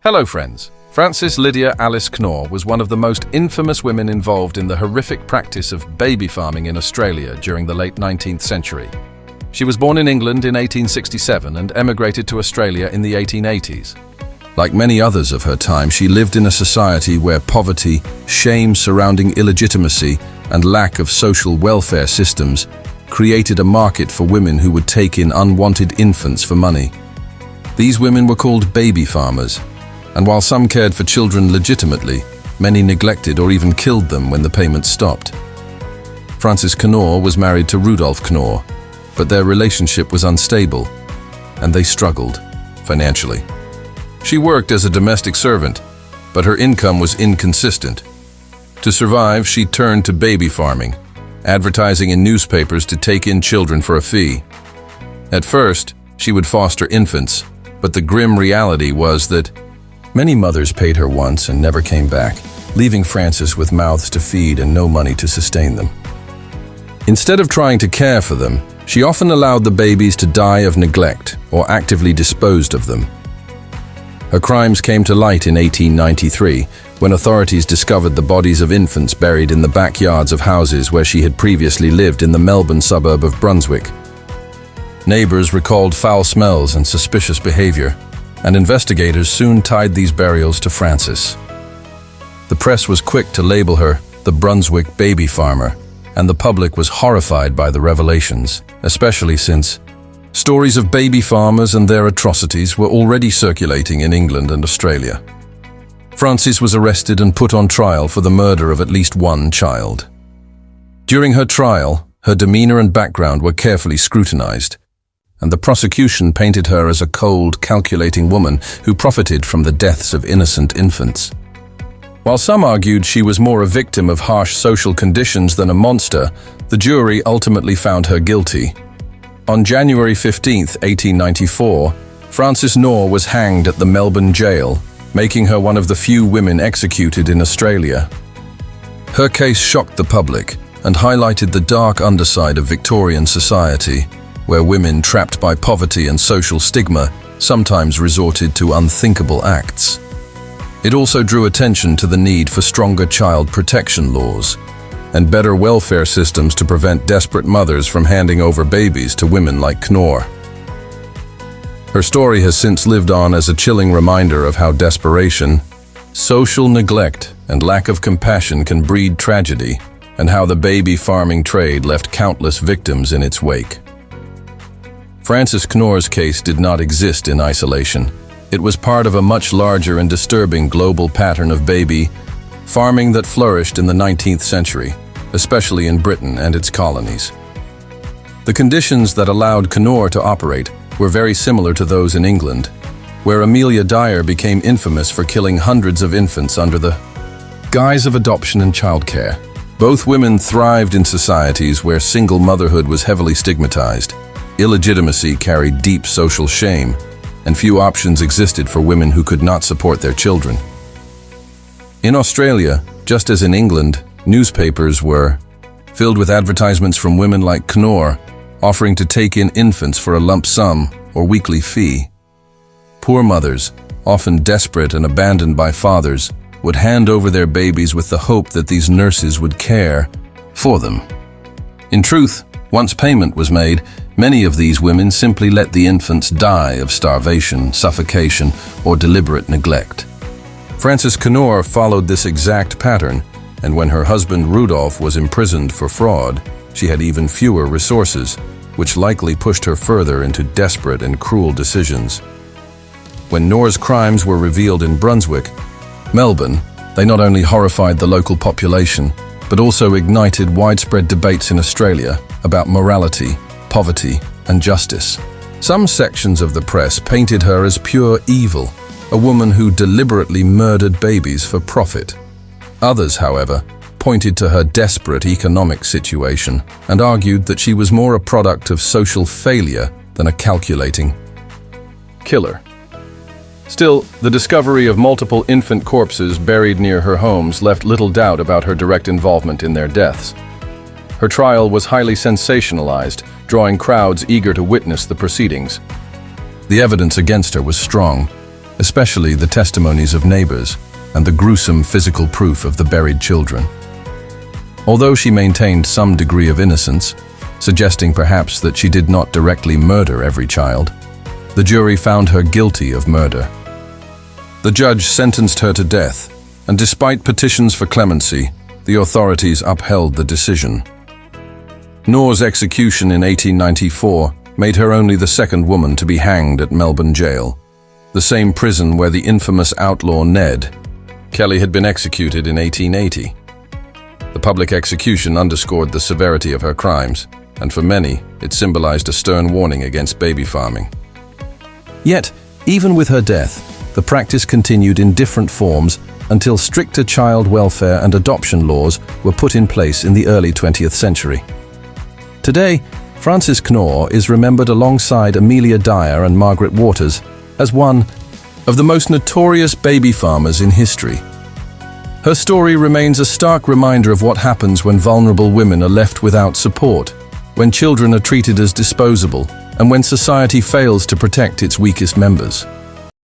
Hello friends. Frances Lydia Alice Knorr was one of the most infamous women involved in the horrific practice of baby farming in Australia during the late 19th century. She was born in England in 1867 and emigrated to Australia in the 1880s. Like many others of her time, she lived in a society where poverty, shame surrounding illegitimacy, and lack of social welfare systems created a market for women who would take in unwanted infants for money. These women were called baby farmers, and while some cared for children legitimately, many neglected or even killed them when the payments stopped. Frances Knorr was married to Rudolf Knorr, but their relationship was unstable, and they struggled financially. She worked as a domestic servant, but her income was inconsistent. To survive, she turned to baby farming, advertising in newspapers to take in children for a fee. At first, she would foster infants, but the grim reality was that many mothers paid her once and never came back, leaving Frances with mouths to feed and no money to sustain them. Instead of trying to care for them, she often allowed the babies to die of neglect or actively disposed of them. Her crimes came to light in 1893 when authorities discovered the bodies of infants buried in the backyards of houses where she had previously lived in the Melbourne suburb of Brunswick. Neighbours recalled foul smells and suspicious behaviour, and investigators soon tied these burials to Frances. The press was quick to label her the Brunswick Baby Farmer, and the public was horrified by the revelations, especially since stories of baby farmers and their atrocities were already circulating in England and Australia. Frances was arrested and put on trial for the murder of at least one child. During her trial, her demeanour and background were carefully scrutinised, and the prosecution painted her as a cold, calculating woman who profited from the deaths of innocent infants. While some argued she was more a victim of harsh social conditions than a monster, the jury ultimately found her guilty. On January 15, 1894, Frances Knorr was hanged at the Melbourne jail, making her one of the few women executed in Australia. Her case shocked the public and highlighted the dark underside of Victorian society, where women trapped by poverty and social stigma sometimes resorted to unthinkable acts. It also drew attention to the need for stronger child protection laws and better welfare systems to prevent desperate mothers from handing over babies to women like Knorr. Her story has since lived on as a chilling reminder of how desperation, social neglect, and lack of compassion can breed tragedy, and how the baby farming trade left countless victims in its wake. Frances Knorr's case did not exist in isolation. It was part of a much larger and disturbing global pattern of baby farming that flourished in the 19th century, especially in Britain and its colonies. The conditions that allowed Knorr to operate were very similar to those in England, where Amelia Dyer became infamous for killing hundreds of infants under the guise of adoption and childcare. Both women thrived in societies where single motherhood was heavily stigmatized. Illegitimacy carried deep social shame, and few options existed for women who could not support their children. In Australia, just as in England, newspapers were filled with advertisements from women like Knorr, offering to take in infants for a lump sum or weekly fee. Poor mothers, often desperate and abandoned by fathers, would hand over their babies with the hope that these nurses would care for them. In truth, once payment was made, many of these women simply let the infants die of starvation, suffocation, or deliberate neglect. Frances Knorr followed this exact pattern, and when her husband Rudolf was imprisoned for fraud, she had even fewer resources, which likely pushed her further into desperate and cruel decisions. When Knorr's crimes were revealed in Brunswick, Melbourne, they not only horrified the local population, but also ignited widespread debates in Australia about morality, poverty, and justice. Some sections of the press painted her as pure evil, a woman who deliberately murdered babies for profit. Others, however, pointed to her desperate economic situation and argued that she was more a product of social failure than a calculating killer. Still, the discovery of multiple infant corpses buried near her homes left little doubt about her direct involvement in their deaths. Her trial was highly sensationalized, drawing crowds eager to witness the proceedings. The evidence against her was strong, especially the testimonies of neighbors and the gruesome physical proof of the buried children. Although she maintained some degree of innocence, suggesting perhaps that she did not directly murder every child, the jury found her guilty of murder. The judge sentenced her to death, and despite petitions for clemency, the authorities upheld the decision. Knorr's execution in 1894 made her only the second woman to be hanged at Melbourne jail, the same prison where the infamous outlaw Ned Kelly had been executed in 1880. The public execution underscored the severity of her crimes, and for many, it symbolized a stern warning against baby farming. Yet, even with her death, the practice continued in different forms until stricter child welfare and adoption laws were put in place in the early 20th century. Today, Frances Knorr is remembered alongside Amelia Dyer and Margaret Waters as one of the most notorious baby farmers in history. Her story remains a stark reminder of what happens when vulnerable women are left without support, when children are treated as disposable, and when society fails to protect its weakest members.